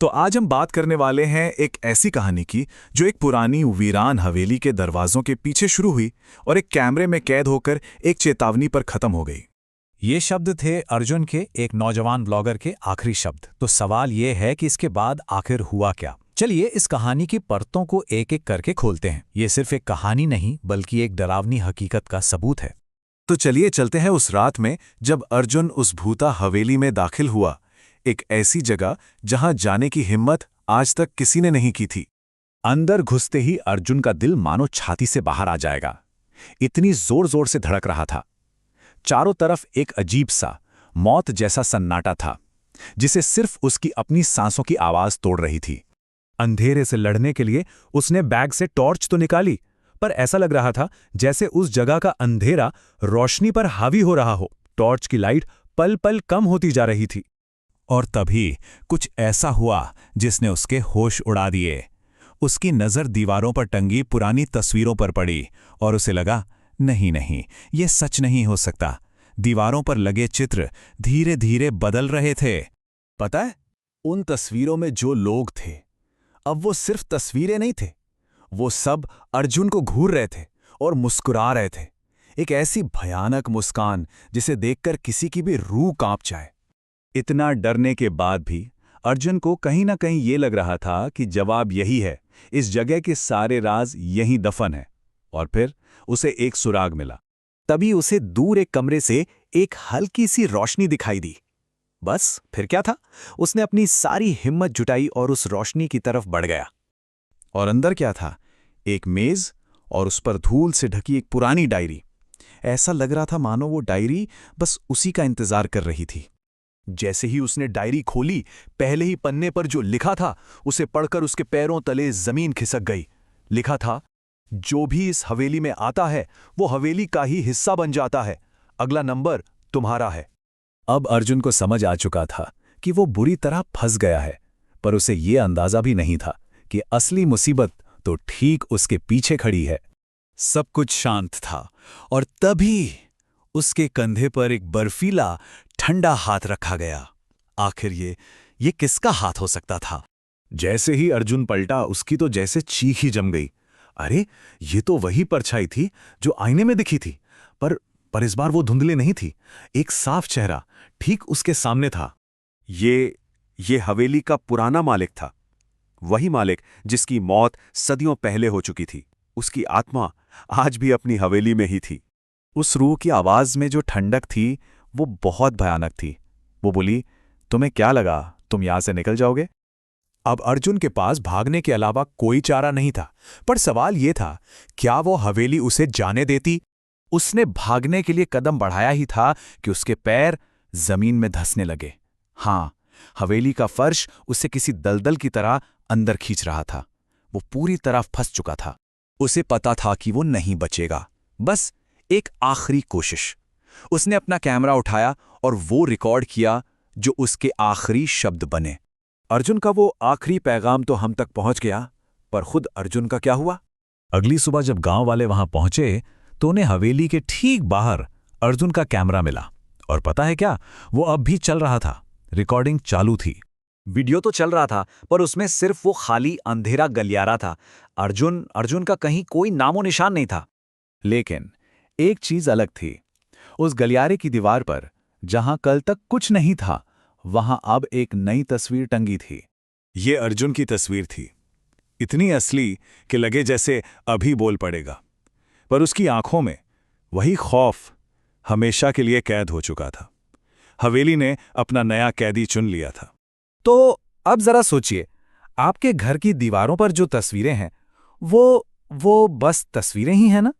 तो आज हम बात करने वाले हैं एक ऐसी कहानी की जो एक पुरानी वीरान हवेली के दरवाजों के पीछे शुरू हुई और एक कैमरे में कैद होकर एक चेतावनी पर खत्म हो गई। ये शब्द थे अर्जुन के एक नौजवान ब्लॉगर के आखिरी शब्द। तो सवाल ये है कि इसके बाद आखिर हुआ क्या। चलिए इस कहानी की परतों को एक एक करके खोलते हैं। ये सिर्फ एक कहानी नहीं बल्कि एक डरावनी हकीकत का सबूत है। तो चलिए चलते हैं उस रात में जब अर्जुन उस भूता हवेली में दाखिल हुआ, एक ऐसी जगह जहां जाने की हिम्मत आज तक किसी ने नहीं की थी। अंदर घुसते ही अर्जुन का दिल मानो छाती से बाहर आ जाएगा, इतनी जोर जोर से धड़क रहा था। चारों तरफ एक अजीब सा मौत जैसा सन्नाटा था जिसे सिर्फ उसकी अपनी सांसों की आवाज तोड़ रही थी। अंधेरे से लड़ने के लिए उसने बैग से टॉर्च तो निकाली, पर ऐसा लग रहा था जैसे उस जगह का अंधेरा रोशनी पर हावी हो रहा हो। टॉर्च की लाइट पल पल कम होती जा रही थी। और तभी कुछ ऐसा हुआ जिसने उसके होश उड़ा दिए। उसकी नज़र दीवारों पर टंगी पुरानी तस्वीरों पर पड़ी और उसे लगा, नहीं, ये सच नहीं हो सकता। दीवारों पर लगे चित्र धीरे धीरे बदल रहे थे। पता है, उन तस्वीरों में जो लोग थे, अब वो सिर्फ तस्वीरें नहीं थे, वो सब अर्जुन को घूर रहे थे और मुस्कुरा रहे थे। एक ऐसी भयानक मुस्कान जिसे देखकर किसी की भी रूह कांप जाए। इतना डरने के बाद भी अर्जुन को कहीं ना कहीं ये लग रहा था कि जवाब यही है, इस जगह के सारे राज यहीं दफन है। और फिर उसे एक सुराग मिला। तभी उसे दूर एक कमरे से एक हल्की सी रोशनी दिखाई दी। बस फिर क्या था, उसने अपनी सारी हिम्मत जुटाई और उस रोशनी की तरफ बढ़ गया। और अंदर क्या था, एक मेज और उस पर धूल से ढकी एक पुरानी डायरी। ऐसा लग रहा था मानो वो डायरी बस उसी का इंतजार कर रही थी। जैसे ही उसने डायरी खोली, पहले ही पन्ने पर जो लिखा था उसे पढ़कर उसके पैरों तले जमीन खिसक गई। लिखा था, जो भी इस हवेली में आता है वो हवेली का ही हिस्सा बन जाता है। अगला नंबर तुम्हारा है। अब अर्जुन को समझ आ चुका था कि वो बुरी तरह फंस गया है, पर उसे ये अंदाजा भी नहीं था कि असली मुसीबत तो ठीक उसके पीछे खड़ी है। सब कुछ शांत था और तभी उसके कंधे पर एक बर्फीला ठंडा हाथ रखा गया। आखिर ये किसका हाथ हो सकता था? जैसे ही अर्जुन पलटा, उसकी तो जैसे चीख ही जम गई। अरे, ये तो वही परछाई थी जो आईने में दिखी थी, पर इस बार वो धुंधले नहीं थी। एक साफ चेहरा ठीक उसके सामने था। ये हवेली का पुराना मालिक था, वही मालिक जिसकी मौत सदियों पहले हो चुकी थी। उसकी आत्मा आज भी अपनी हवेली में ही थी। उस रूह की आवाज में जो ठंडक थी वो बहुत भयानक थी। वो बोली, तुम्हें क्या लगा तुम यहां से निकल जाओगे? अब अर्जुन के पास भागने के अलावा कोई चारा नहीं था, पर सवाल ये था, क्या वो हवेली उसे जाने देती? उसने भागने के लिए कदम बढ़ाया ही था कि उसके पैर जमीन में धंसने लगे। हाँ, हवेली का फर्श उसे किसी दलदल की तरह अंदर खींच रहा था। वो पूरी तरह फंस चुका था। उसे पता था कि वो नहीं बचेगा। बस एक आखिरी कोशिश। उसने अपना कैमरा उठाया और वो रिकॉर्ड किया जो उसके आखिरी शब्द बने। अर्जुन का वो आखिरी पैगाम तो हम तक पहुंच गया, पर खुद अर्जुन का क्या हुआ? अगली सुबह जब गांव वाले वहां पहुंचे तो उन्हें हवेली के ठीक बाहर अर्जुन का कैमरा मिला। और पता है क्या, वो अब भी चल रहा था। रिकॉर्डिंग चालू थी। वीडियो तो चल रहा था, पर उसमें सिर्फ वो खाली अंधेरा गलियारा था। अर्जुन का कहीं कोई नामो निशान नहीं था। लेकिन एक चीज अलग थी। उस गलियारे की दीवार पर जहां कल तक कुछ नहीं था, वहां अब एक नई तस्वीर टंगी थी। ये अर्जुन की तस्वीर थी, इतनी असली कि लगे जैसे अभी बोल पड़ेगा। पर उसकी आंखों में वही खौफ हमेशा के लिए कैद हो चुका था। हवेली ने अपना नया कैदी चुन लिया था। तो अब जरा सोचिए, आपके घर की दीवारों पर जो तस्वीरें हैं वो बस तस्वीरें ही हैं ना?